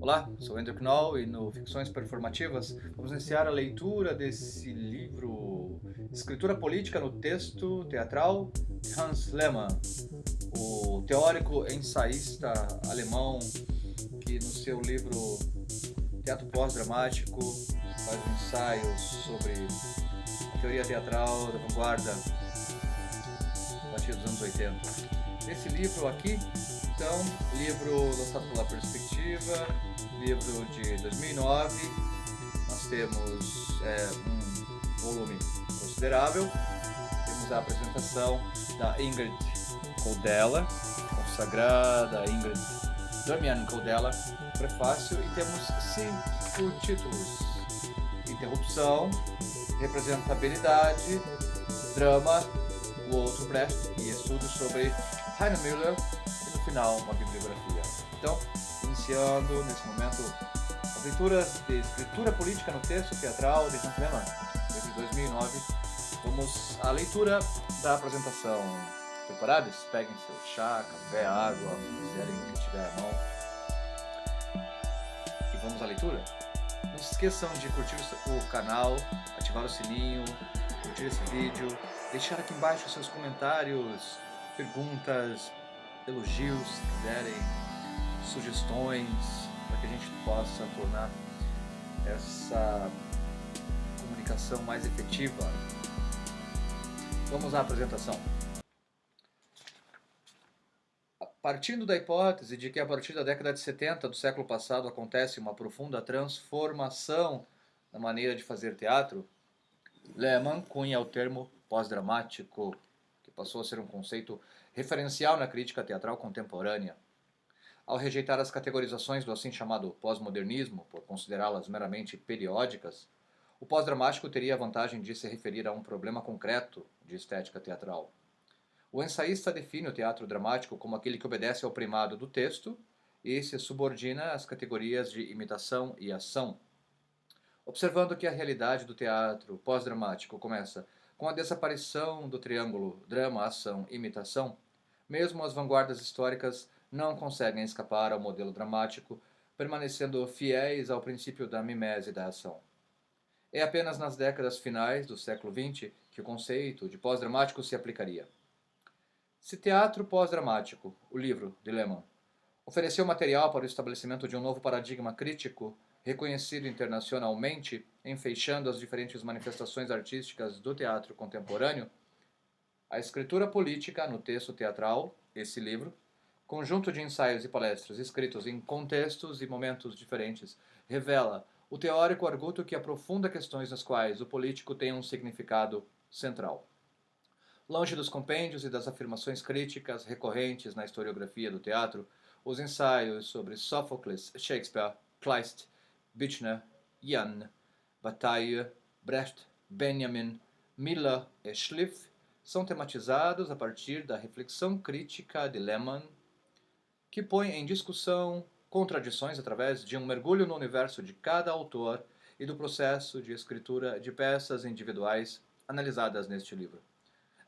Olá, sou Andrew Knoll e no Ficções Performativas vamos iniciar a leitura desse livro Escritura Política no Texto Teatral de Hans Lehmann, o teórico ensaísta alemão que no seu livro Teatro Pós-Dramático faz um ensaio sobre a teoria teatral da vanguarda a partir dos anos 80. Esse livro aqui, então, livro lançado pela Perspectiva, livro de 2009, nós temos um volume considerável, temos a apresentação da Ingrid Coldella, consagrada Ingrid Damian Coldella, prefácio, e temos 5 títulos: Interrupção, Representabilidade, Drama, o outro Brecht e estudos sobre Heiner Müller, e no final uma bibliografia. Então, iniciando nesse momento as leituras de Escritura Política no Texto Teatral de Hans Lehmann, livro de 2009, vamos à leitura da apresentação. Preparados? Peguem seu chá, café, água, quiserem o que tiver à mão. E vamos à leitura? Não se esqueçam de curtir o canal, ativar o sininho, curtir esse vídeo, deixar aqui embaixo seus comentários, perguntas, elogios, se quiserem, sugestões, para que a gente possa tornar essa comunicação mais efetiva. Vamos à apresentação. Partindo da hipótese de que a partir da década de 70 do século passado acontece uma profunda transformação na maneira de fazer teatro, Lehmann cunha o termo pós-dramático, que passou a ser um conceito referencial na crítica teatral contemporânea. Ao rejeitar as categorizações do assim chamado pós-modernismo, por considerá-las meramente periódicas, o pós-dramático teria a vantagem de se referir a um problema concreto de estética teatral. O ensaísta define o teatro dramático como aquele que obedece ao primado do texto e se subordina às categorias de imitação e ação. Observando que a realidade do teatro pós-dramático começa com a desaparição do triângulo drama, ação e imitação, mesmo as vanguardas históricas não conseguem escapar ao modelo dramático, permanecendo fiéis ao princípio da mimese da ação. É apenas nas décadas finais do século XX que o conceito de pós-dramático se aplicaria. Se Teatro Pós-Dramático, o livro de Lehmann, ofereceu material para o estabelecimento de um novo paradigma crítico, reconhecido internacionalmente, enfeixando as diferentes manifestações artísticas do teatro contemporâneo, a escritura política no texto teatral, esse livro, conjunto de ensaios e palestras escritos em contextos e momentos diferentes, revela o teórico arguto que aprofunda questões nas quais o político tem um significado central. Longe dos compêndios e das afirmações críticas recorrentes na historiografia do teatro, os ensaios sobre Sófocles, Shakespeare, Kleist, Büchner, Jan, Bataille, Brecht, Benjamin, Miller e Schliff são tematizados a partir da reflexão crítica de Lehmann, que põe em discussão contradições através de um mergulho no universo de cada autor e do processo de escritura de peças individuais analisadas neste livro.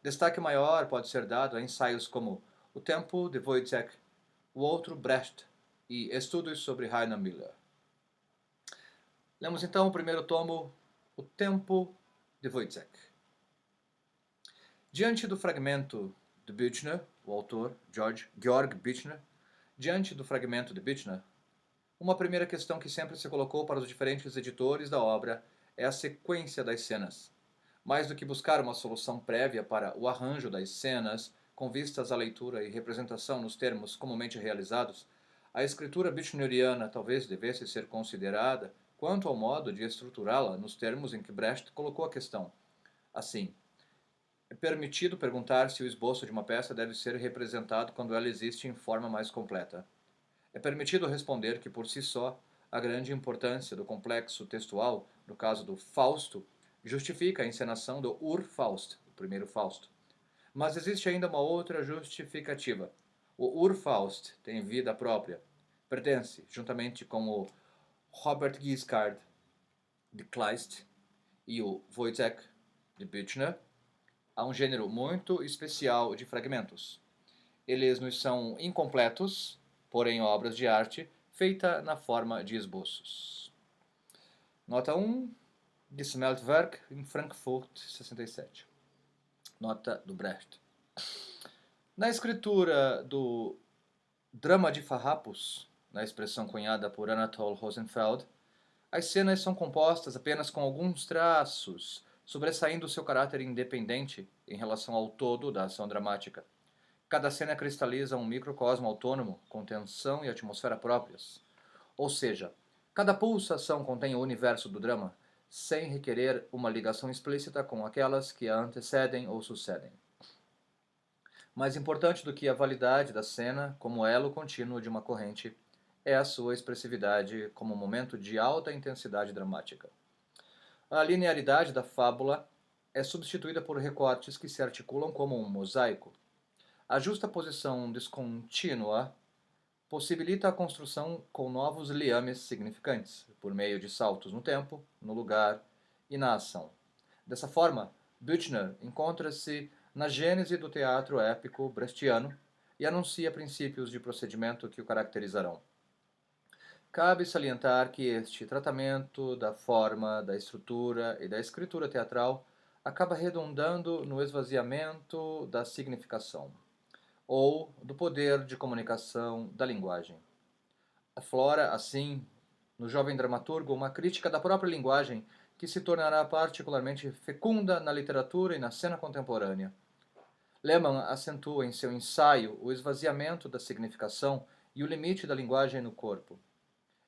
Destaque maior pode ser dado a ensaios como O Tempo de Wojciech, O Outro Brecht e Estudos sobre Heiner Müller. Lemos então o primeiro tomo, O Tempo de Wojciech. Diante do fragmento de Büchner, o autor, Georg Büchner, diante do fragmento de Büchner, uma primeira questão que sempre se colocou para os diferentes editores da obra é a sequência das cenas. Mais do que buscar uma solução prévia para o arranjo das cenas, com vistas à leitura e representação nos termos comumente realizados, a escritura büchneriana talvez devesse ser considerada quanto ao modo de estruturá-la nos termos em que Brecht colocou a questão. Assim, é permitido perguntar se o esboço de uma peça deve ser representado quando ela existe em forma mais completa. É permitido responder que, por si só, a grande importância do complexo textual, no caso do Fausto, justifica a encenação do Urfaust, o primeiro Fausto. Mas existe ainda uma outra justificativa. O Urfaust tem vida própria. Pertence, juntamente com o Robert Guiscard de Kleist e o Wojciech de Büchner, a um gênero muito especial de fragmentos. Eles nos são incompletos, porém obras de arte, feita na forma de esboços. Nota 1, de Smeltwerk, em Frankfurt, 67. Nota do Brecht. Na escritura do Drama de Farrapos, na expressão cunhada por Anatole Rosenfeld, as cenas são compostas apenas com alguns traços, sobressaindo seu caráter independente em relação ao todo da ação dramática. Cada cena cristaliza um microcosmo autônomo, com tensão e atmosfera próprias. Ou seja, cada pulsação contém o universo do drama, sem requerer uma ligação explícita com aquelas que a antecedem ou sucedem. Mais importante do que a validade da cena como elo contínuo de uma corrente é a sua expressividade como momento de alta intensidade dramática. A linearidade da fábula é substituída por recortes que se articulam como um mosaico. A justaposição descontínua possibilita a construção com novos liames significantes, por meio de saltos no tempo, no lugar e na ação. Dessa forma, Büchner encontra-se na gênese do teatro épico brechtiano e anuncia princípios de procedimento que o caracterizarão. Cabe salientar que este tratamento da forma, da estrutura e da escritura teatral acaba redundando no esvaziamento da significação, ou do poder de comunicação da linguagem. Aflora, assim, no jovem dramaturgo, uma crítica da própria linguagem que se tornará particularmente fecunda na literatura e na cena contemporânea. Lehmann acentua em seu ensaio o esvaziamento da significação e o limite da linguagem no corpo.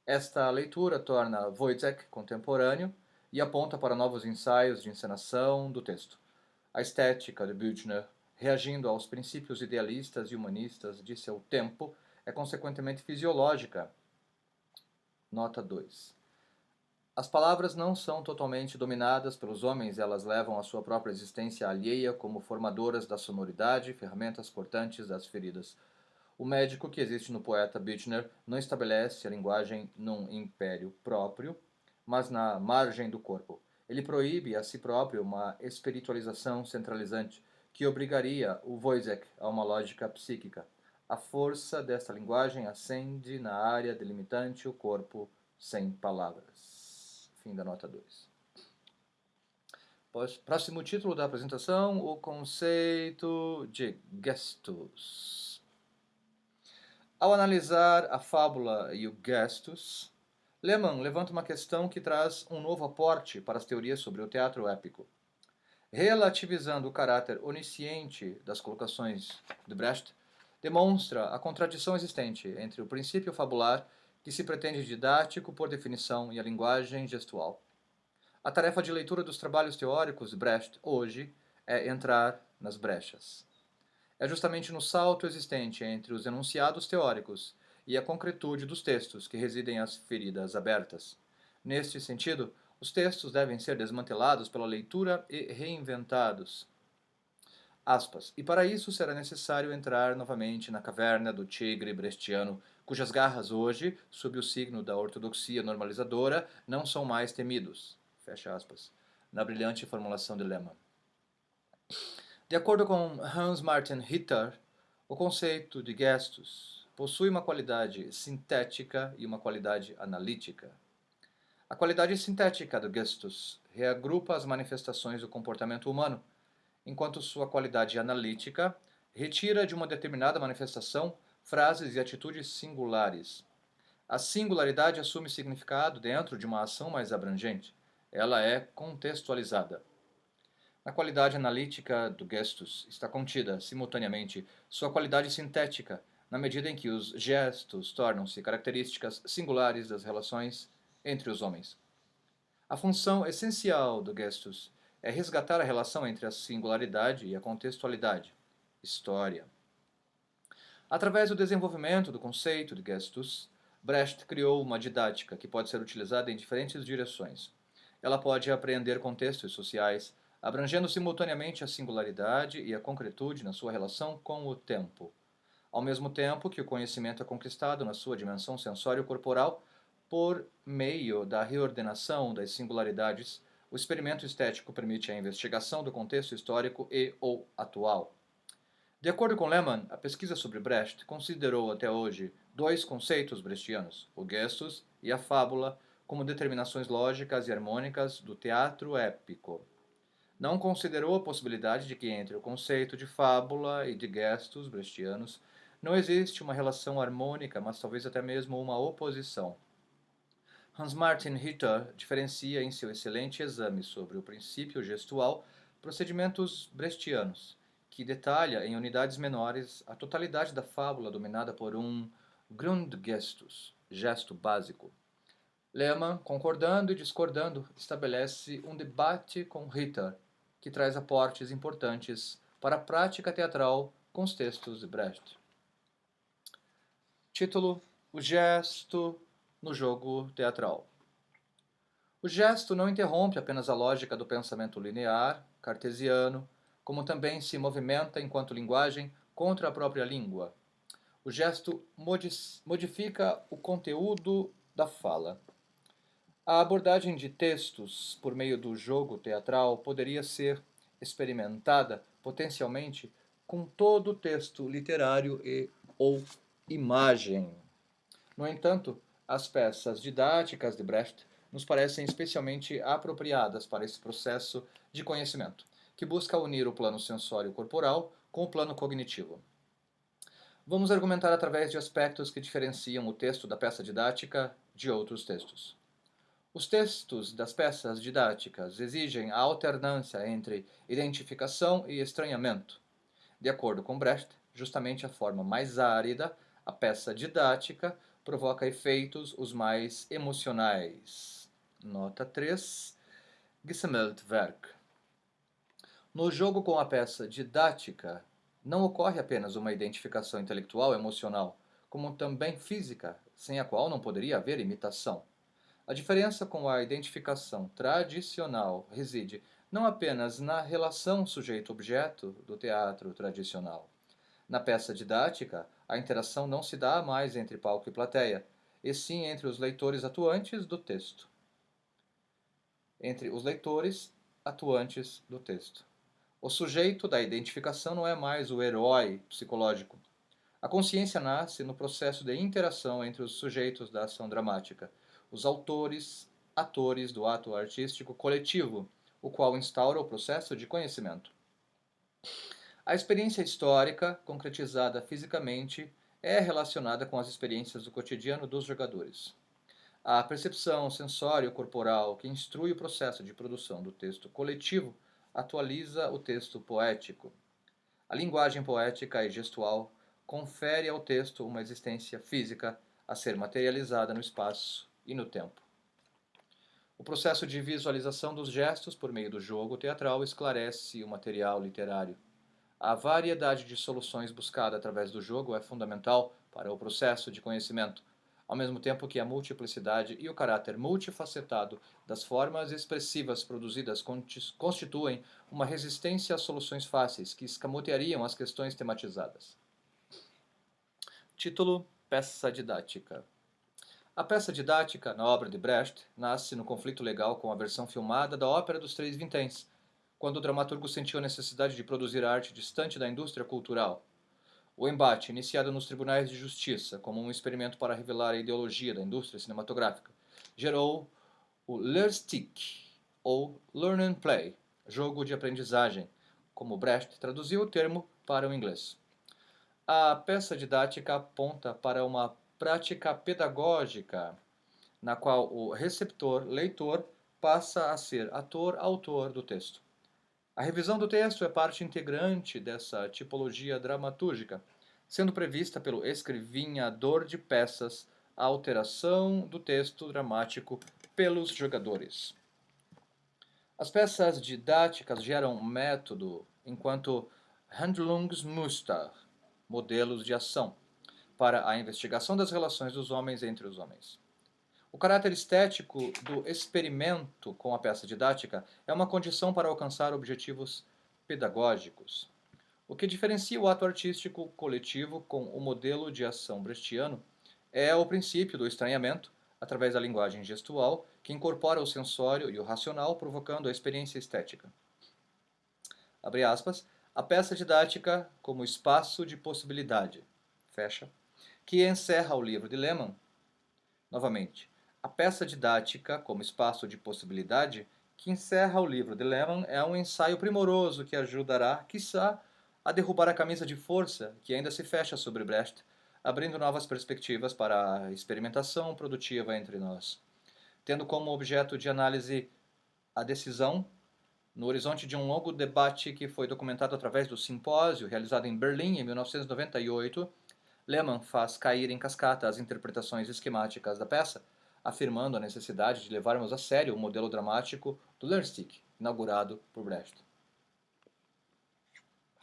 Esta leitura torna Wojciech contemporâneo e aponta para novos ensaios de encenação do texto. A estética de Büchner, reagindo aos princípios idealistas e humanistas de seu tempo, é consequentemente fisiológica. Nota 2. As palavras não são totalmente dominadas pelos homens, elas levam a sua própria existência alheia como formadoras da sonoridade, ferramentas cortantes das feridas. O médico que existe no poeta Büchner não estabelece a linguagem num império próprio, mas na margem do corpo. Ele proíbe a si próprio uma espiritualização centralizante que obrigaria o Wojciech a uma lógica psíquica. A força desta linguagem ascende na área delimitante o corpo sem palavras. Fim da nota 2. Próximo título da apresentação, o conceito de gestus. Ao analisar a fábula e o gestus, Lehmann levanta uma questão que traz um novo aporte para as teorias sobre o teatro épico. Relativizando o caráter onisciente das colocações de Brecht, demonstra a contradição existente entre o princípio fabular, que se pretende didático por definição, e a linguagem gestual. A tarefa de leitura dos trabalhos teóricos de Brecht hoje é entrar nas brechas. É justamente no salto existente entre os enunciados teóricos e a concretude dos textos que residem as feridas abertas. Neste sentido, os textos devem ser desmantelados pela leitura e reinventados. Aspas. E para isso será necessário entrar novamente na caverna do tigre brechtiano, cujas garras hoje, sob o signo da ortodoxia normalizadora, não são mais temidos. Fecha aspas. Na brilhante formulação de Lehmann. De acordo com Hans Martin Ritter, o conceito de gestus possui uma qualidade sintética e uma qualidade analítica. A qualidade sintética do gestus reagrupa as manifestações do comportamento humano, enquanto sua qualidade analítica retira de uma determinada manifestação frases e atitudes singulares. A singularidade assume significado dentro de uma ação mais abrangente. Ela é contextualizada. Na qualidade analítica do gestus está contida, simultaneamente, sua qualidade sintética, na medida em que os gestos tornam-se características singulares das relações entre os homens. A função essencial do gestus é resgatar a relação entre a singularidade e a contextualidade, história. Através do desenvolvimento do conceito de gestus, Brecht criou uma didática que pode ser utilizada em diferentes direções. Ela pode apreender contextos sociais, abrangendo simultaneamente a singularidade e a concretude na sua relação com o tempo, ao mesmo tempo que o conhecimento é conquistado na sua dimensão sensório-corporal por meio da reordenação das singularidades. O experimento estético permite a investigação do contexto histórico e ou atual. De acordo com Lehmann, a pesquisa sobre Brecht considerou até hoje dois conceitos brechtianos, o gestus e a fábula, como determinações lógicas e harmônicas do teatro épico. Não considerou a possibilidade de que entre o conceito de fábula e de gestos brechtianos não existe uma relação harmônica, mas talvez até mesmo uma oposição. Hans Martin Ritter diferencia em seu excelente exame sobre o princípio gestual procedimentos brechtianos, que detalha em unidades menores a totalidade da fábula dominada por um Grundgestus, gesto básico. Lehmann, concordando e discordando, estabelece um debate com Ritter, que traz aportes importantes para a prática teatral com os textos de Brecht. Título: O gesto no jogo teatral. O gesto não interrompe apenas a lógica do pensamento linear, cartesiano, como também se movimenta enquanto linguagem contra a própria língua. O gesto modifica o conteúdo da fala. A abordagem de textos por meio do jogo teatral poderia ser experimentada potencialmente com todo o texto literário ou imagem. No entanto, as peças didáticas de Brecht nos parecem especialmente apropriadas para esse processo de conhecimento, que busca unir o plano sensório corporal com o plano cognitivo. Vamos argumentar através de aspectos que diferenciam o texto da peça didática de outros textos. Os textos das peças didáticas exigem a alternância entre identificação e estranhamento. De acordo com Brecht, justamente a forma mais árida, a peça didática, provoca efeitos os mais emocionais. Nota 3, Gesammeltwerk. No jogo com a peça didática, não ocorre apenas uma identificação intelectual e emocional, como também física, sem a qual não poderia haver imitação. A diferença com a identificação tradicional reside não apenas na relação sujeito-objeto do teatro tradicional. Na peça didática, a interação não se dá mais entre palco e plateia, e sim entre os leitores atuantes do texto. O sujeito da identificação não é mais o herói psicológico. A consciência nasce no processo de interação entre os sujeitos da ação dramática, os atores do ato artístico coletivo, o qual instaura o processo de conhecimento. A experiência histórica, concretizada fisicamente, é relacionada com as experiências do cotidiano dos jogadores. A percepção sensório-corporal que instrui o processo de produção do texto coletivo atualiza o texto poético. A linguagem poética e gestual confere ao texto uma existência física a ser materializada no espaço e no tempo. O processo de visualização dos gestos por meio do jogo teatral esclarece o material literário. A variedade de soluções buscada através do jogo é fundamental para o processo de conhecimento, ao mesmo tempo que a multiplicidade e o caráter multifacetado das formas expressivas produzidas constituem uma resistência a soluções fáceis que escamoteariam as questões tematizadas. Título: Peça didática. A peça didática, na obra de Brecht, nasce no conflito legal com a versão filmada da Ópera dos Três Vinténs, quando o dramaturgo sentiu a necessidade de produzir arte distante da indústria cultural. O embate, iniciado nos tribunais de justiça como um experimento para revelar a ideologia da indústria cinematográfica, gerou o Lehrstück, ou Learn and Play, jogo de aprendizagem, como Brecht traduziu o termo para o inglês. A peça didática aponta para uma prática pedagógica, na qual o receptor-leitor passa a ser ator-autor do texto. A revisão do texto é parte integrante dessa tipologia dramatúrgica, sendo prevista pelo escrevinhador de peças a alteração do texto dramático pelos jogadores. As peças didáticas geram método, enquanto Handlungsmuster, modelos de ação, para a investigação das relações dos homens entre os homens. O caráter estético do experimento com a peça didática é uma condição para alcançar objetivos pedagógicos. O que diferencia o ato artístico coletivo com o modelo de ação brechtiano é o princípio do estranhamento, através da linguagem gestual, que incorpora o sensório e o racional, provocando a experiência estética. Abre aspas, a peça didática como espaço de possibilidade, fecha, que encerra o livro de Lehmann. Novamente, a peça didática, como espaço de possibilidade, que encerra o livro de Lehmann é um ensaio primoroso que ajudará, quiçá, a derrubar a camisa de força que ainda se fecha sobre Brecht, abrindo novas perspectivas para a experimentação produtiva entre nós. Tendo como objeto de análise a decisão, no horizonte de um longo debate que foi documentado através do simpósio realizado em Berlim em 1998, Lehmann faz cair em cascata as interpretações esquemáticas da peça, afirmando a necessidade de levarmos a sério o modelo dramático do Lernstieg, inaugurado por Brecht.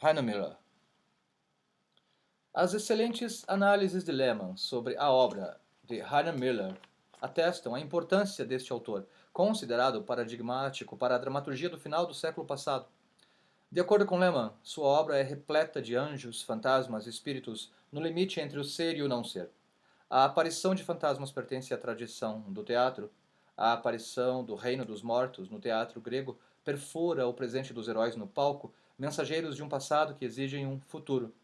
Heiner Müller. As excelentes análises de Lehmann sobre a obra de Heiner Müller atestam a importância deste autor, considerado paradigmático para a dramaturgia do final do século passado. De acordo com Lehmann, sua obra é repleta de anjos, fantasmas e espíritos no limite entre o ser e o não ser. A aparição de fantasmas pertence à tradição do teatro. A aparição do reino dos mortos no teatro grego perfura o presente dos heróis no palco, mensageiros de um passado que exigem um futuro.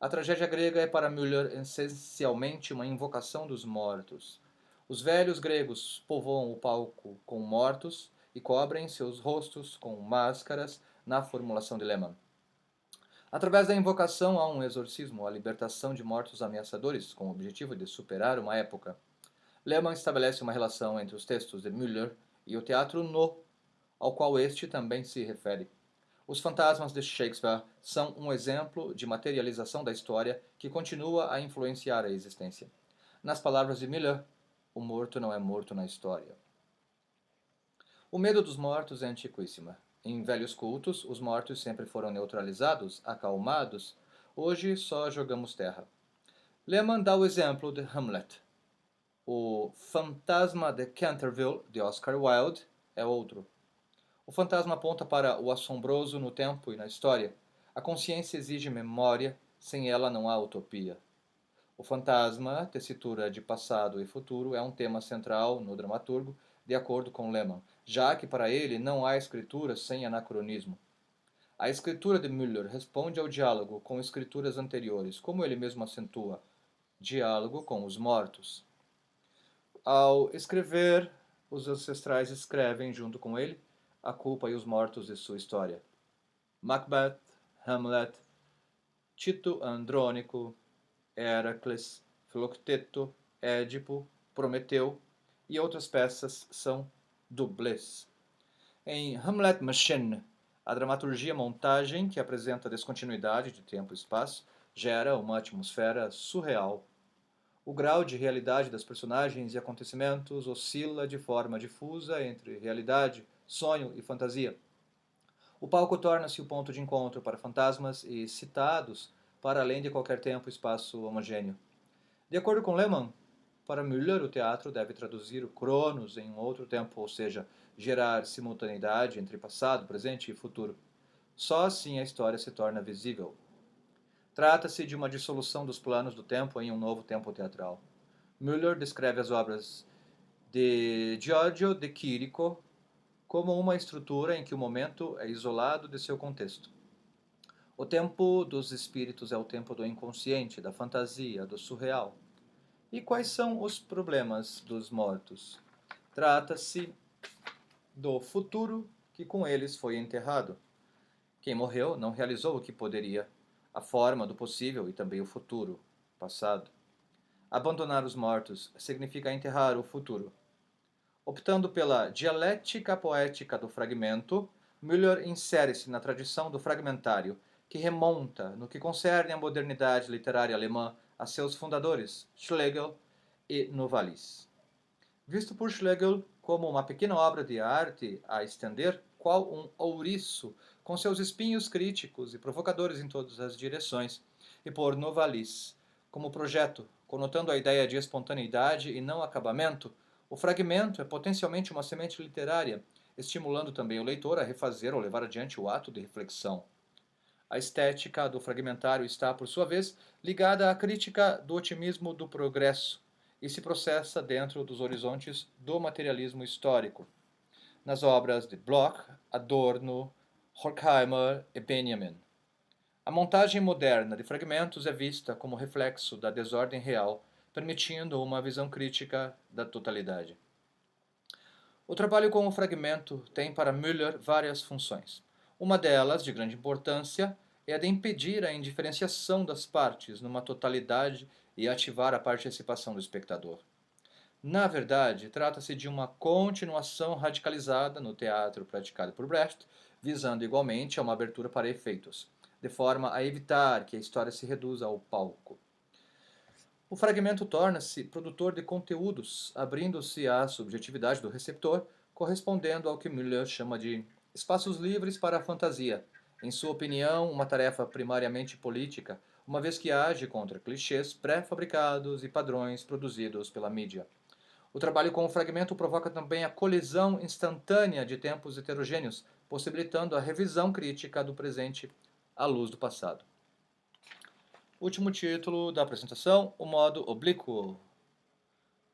A tragédia grega é para Müller essencialmente uma invocação dos mortos. Os velhos gregos povoam o palco com mortos e cobrem seus rostos com máscaras na formulação de Lehmann. Através da invocação há um exorcismo, a libertação de mortos ameaçadores, com o objetivo de superar uma época. Lehmann estabelece uma relação entre os textos de Müller e o teatro no, ao qual este também se refere. Os fantasmas de Shakespeare são um exemplo de materialização da história que continua a influenciar a existência. Nas palavras de Müller, o morto não é morto na história. O medo dos mortos é antiquíssima. Em velhos cultos, os mortos sempre foram neutralizados, acalmados. Hoje só jogamos terra. Lehmann dá o exemplo de Hamlet. O fantasma de Canterville, de Oscar Wilde, é outro. O fantasma aponta para o assombroso no tempo e na história. A consciência exige memória, sem ela não há utopia. O fantasma, tessitura de passado e futuro, é um tema central no dramaturgo, de acordo com Lehmann, já que para ele não há escritura sem anacronismo. A escritura de Müller responde ao diálogo com escrituras anteriores, como ele mesmo acentua, diálogo com os mortos. Ao escrever, os ancestrais escrevem junto com ele a culpa e os mortos de sua história. Macbeth, Hamlet, Tito Andrônico, Heracles, Filocteto, Édipo, Prometeu e outras peças são dublês. Em Hamlet Machine, a dramaturgia montagem, que apresenta descontinuidade de tempo e espaço, gera uma atmosfera surreal. O grau de realidade das personagens e acontecimentos oscila de forma difusa entre realidade, sonho e fantasia. O palco torna-se o ponto de encontro para fantasmas e citados para além de qualquer tempo e espaço homogêneo. De acordo com Lehmann, para Müller, o teatro deve traduzir o Cronos em um outro tempo, ou seja, gerar simultaneidade entre passado, presente e futuro. Só assim a história se torna visível. Trata-se de uma dissolução dos planos do tempo em um novo tempo teatral. Müller descreve as obras de Giorgio de Chirico como uma estrutura em que o momento é isolado de seu contexto. O tempo dos espíritos é o tempo do inconsciente, da fantasia, do surreal. E quais são os problemas dos mortos? Trata-se do futuro que com eles foi enterrado. Quem morreu não realizou o que poderia, a forma do possível e também o futuro, passado. Abandonar os mortos significa enterrar o futuro. Optando pela dialética poética do fragmento, Müller insere-se na tradição do fragmentário, que remonta, no que concerne à modernidade literária alemã, a seus fundadores, Schlegel e Novalis. Visto por Schlegel como uma pequena obra de arte a estender, qual um ouriço, com seus espinhos críticos e provocadores em todas as direções, e por Novalis como projeto, conotando a ideia de espontaneidade e não acabamento, o fragmento é potencialmente uma semente literária, estimulando também o leitor a refazer ou levar adiante o ato de reflexão. A estética do fragmentário está, por sua vez, ligada à crítica do otimismo do progresso e se processa dentro dos horizontes do materialismo histórico, nas obras de Bloch, Adorno, Horkheimer e Benjamin. A montagem moderna de fragmentos é vista como reflexo da desordem real, permitindo uma visão crítica da totalidade. O trabalho com o fragmento tem para Müller várias funções. Uma delas, de grande importância, é a de impedir a indiferenciação das partes numa totalidade e ativar a participação do espectador. Na verdade, trata-se de uma continuação radicalizada no teatro praticado por Brecht, visando igualmente a uma abertura para efeitos, de forma a evitar que a história se reduza ao palco. O fragmento torna-se produtor de conteúdos, abrindo-se à subjetividade do receptor, correspondendo ao que Müller chama de espaços livres para a fantasia, em sua opinião, uma tarefa primariamente política, uma vez que age contra clichês pré-fabricados e padrões produzidos pela mídia. O trabalho com o fragmento provoca também a colisão instantânea de tempos heterogêneos, possibilitando a revisão crítica do presente à luz do passado. Último título da apresentação, o modo oblíquo.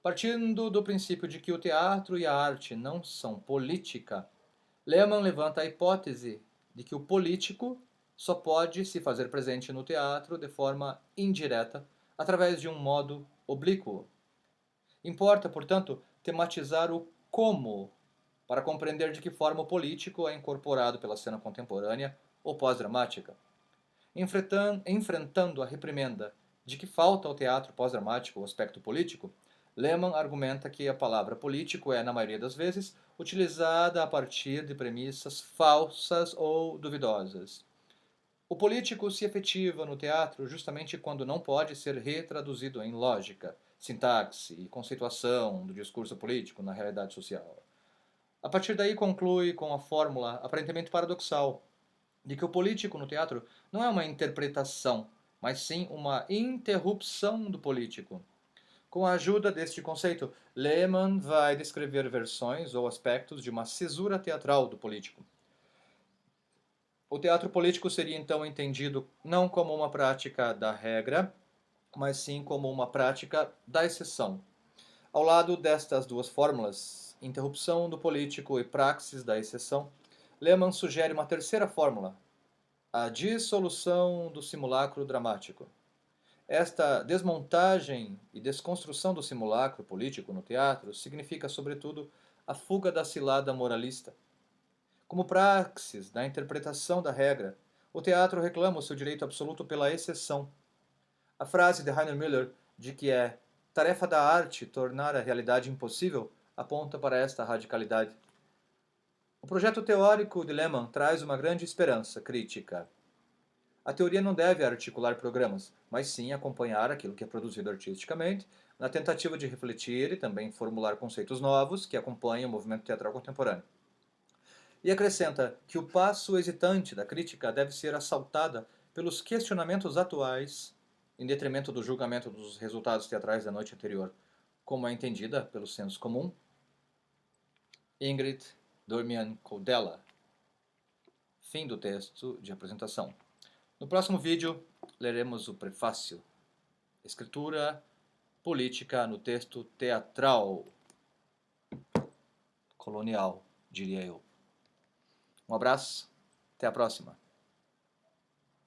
Partindo do princípio de que o teatro e a arte não são política, Lehmann levanta a hipótese de que o político só pode se fazer presente no teatro de forma indireta, através de um modo oblíquo. Importa, portanto, tematizar o como, para compreender de que forma o político é incorporado pela cena contemporânea ou pós-dramática. Enfrentando a reprimenda de que falta ao teatro pós-dramático o aspecto político, Lehmann argumenta que a palavra político é, na maioria das vezes, utilizada a partir de premissas falsas ou duvidosas. O político se efetiva no teatro justamente quando não pode ser retraduzido em lógica, sintaxe e conceituação do discurso político na realidade social. A partir daí conclui com a fórmula aparentemente paradoxal de que o político no teatro não é uma interpretação, mas sim uma interrupção do político. Com a ajuda deste conceito, Lehmann vai descrever versões ou aspectos de uma cesura teatral do político. O teatro político seria então entendido não como uma prática da regra, mas sim como uma prática da exceção. Ao lado destas duas fórmulas, interrupção do político e praxis da exceção, Lehmann sugere uma terceira fórmula, a dissolução do simulacro dramático. Esta desmontagem e desconstrução do simulacro político no teatro significa, sobretudo, a fuga da cilada moralista. Como praxis da interpretação da regra, o teatro reclama o seu direito absoluto pela exceção. A frase de Heiner Müller de que é tarefa da arte tornar a realidade impossível aponta para esta radicalidade. O projeto teórico de Lehmann traz uma grande esperança crítica. A teoria não deve articular programas, mas sim acompanhar aquilo que é produzido artisticamente, na tentativa de refletir e também formular conceitos novos que acompanham o movimento teatral contemporâneo. E acrescenta que o passo hesitante da crítica deve ser assaltada pelos questionamentos atuais, em detrimento do julgamento dos resultados teatrais da noite anterior, como é entendida pelo senso comum. Ingrid Dormian Koldela. Fim do texto de apresentação. No próximo vídeo, leremos o prefácio. Escritura política no texto teatral. Colonial, diria eu. Um abraço, até a próxima.